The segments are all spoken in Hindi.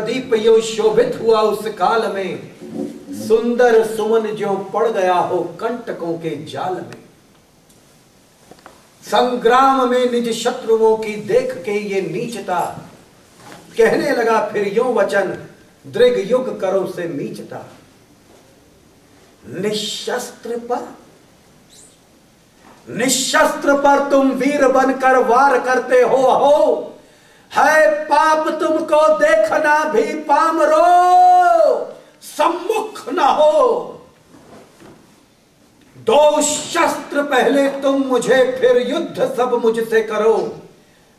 दीप यो शोभित हुआ उस काल में, सुंदर सुमन जो पड़ गया हो कंटकों के जाल में। संग्राम में निज शत्रुओं की देख के ये नीचता, कहने लगा फिर यूं वचन, दृग युग करो से नीचता। निशस्त्र पर तुम वीर बनकर वार करते हो, है पाप तुमको देखना भी पामरो, सम्मुख न हो। दो शस्त्र पहले तुम मुझे, फिर युद्ध सब मुझसे करो।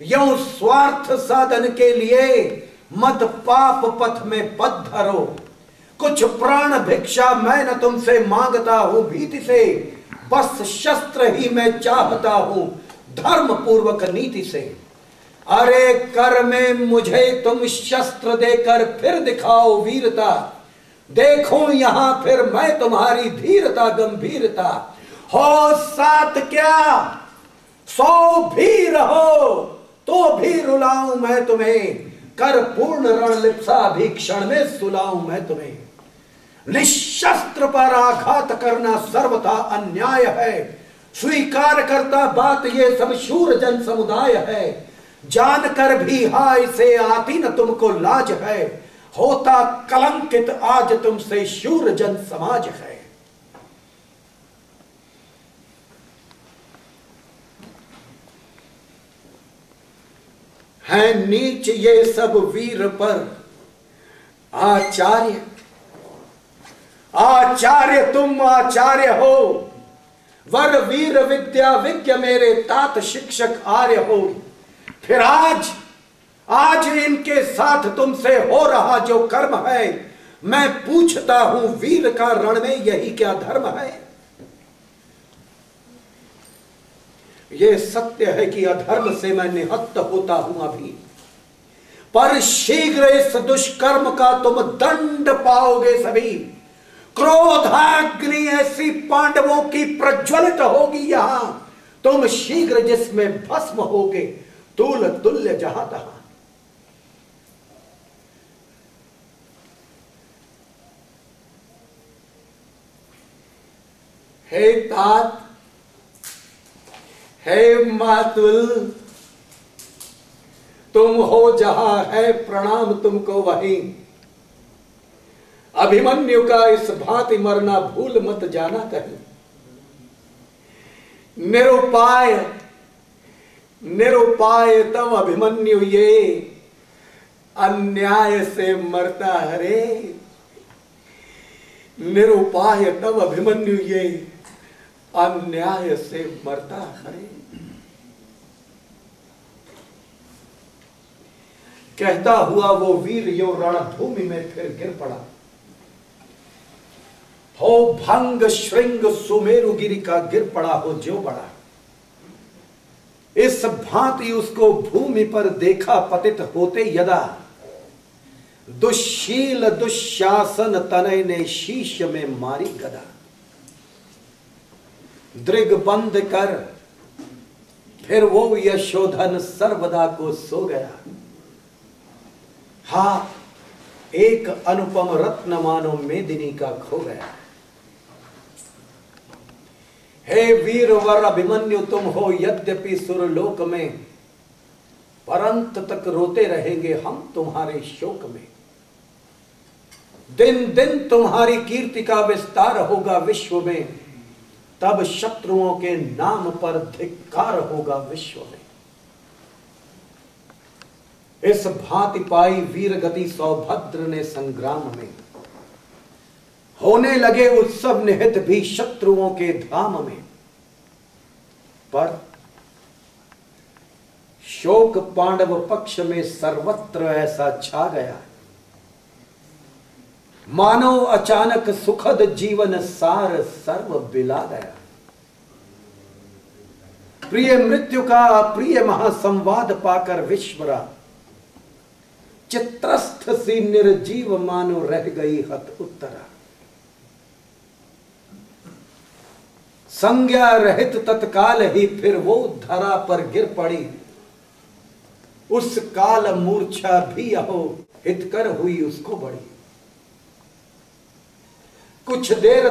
यूं स्वार्थ साधन के लिए मत पाप पथ में पद धरो। कुछ प्राण भिक्षा मैं न तुमसे मांगता हूं भीति से, बस शस्त्र ही मैं चाहता हूं धर्म पूर्वक नीति से। अरे कर में मुझे तुम शस्त्र देकर फिर दिखाओ वीरता, देखो यहां फिर मैं तुम्हारी धीरता गंभीरता। हो साथ क्या 100 भी रहो तो भी रुलाऊं मैं तुम्हें, कर पूर्ण रणलिप्सा भी क्षण में सुलाऊं मैं तुम्हें। निशस्त्र पर आघात करना सर्वथा अन्याय है, स्वीकार करता बात ये सब शूर जन समुदाय है। जानकर भी हाय से आती न तुमको लाज है, होता कलंकित आज तुमसे शूर जन समाज है नीच ये सब वीर पर आचार्य। आचार्य तुम आचार्य हो, वर वीर विद्या विज्ञ मेरे तात शिक्षक आर्य हो। फिर आज इनके साथ तुमसे हो रहा जो कर्म है, मैं पूछता हूं वीर का रण में यही क्या धर्म है। ये सत्य है कि अधर्म से मैं निहत्त होता हूं अभी, पर शीघ्र इस दुष्कर्म का तुम दंड पाओगे सभी। क्रोधाग्नि ऐसी पांडवों की प्रज्वलित होगी यहां, तुम शीघ्र जिसमें भस्म होगे तूल तुल्य जहां तहां। हे तात, हे मातुल, तुम हो जहां है प्रणाम तुमको वहीं। अभिमन्यु का इस भांति मरना भूल मत जाना कहीं। निरुपाय तब अभिमन्यु ये अन्याय से मरता हरे। निरुपाय तब अभिमन्यु ये अन्याय से मरता हरे। कहता हुआ वो वीर यो रणभूमि में फिर गिर पड़ा। हो भंग श्रृंग सुमेरु गिरि का गिर पड़ा हो जो बड़ा। इस भांति उसको भूमि पर देखा पतित होते यदा। दुश्शील दुशासन तनय ने शीश में मारी गदा। दृग बंद कर फिर वो यशोधन सर्वदा को सो गया। हा एक अनुपम रत्न मानो मेदिनी का खो गया। हे वीरवर अभिमन्यु तुम हो यद्यपि सुरलोक में, परंत तक रोते रहेंगे हम तुम्हारे शोक में। दिन दिन तुम्हारी कीर्ति का विस्तार होगा विश्व में, तब शत्रुओं के नाम पर धिक्कार होगा विश्व में। इस भांति पाई वीर गति सौभद्र ने संग्राम में। होने लगे उत्सव निहित भी शत्रुओं के धाम में, पर शोक पांडव पक्ष में सर्वत्र ऐसा छा गया, मानो अचानक सुखद जीवन सार सर्व बिला गया। प्रिय मृत्यु का प्रिय महासंवाद पाकर विश्वरा, चित्रस्थ सी निर्जीव मानो रह गई हत उत्तरा। संज्ञा रहित तत्काल ही फिर वो धरा पर गिर पड़ी। उस काल मूर्छा भी अहो हितकर हुई उसको बड़ी। कुछ देर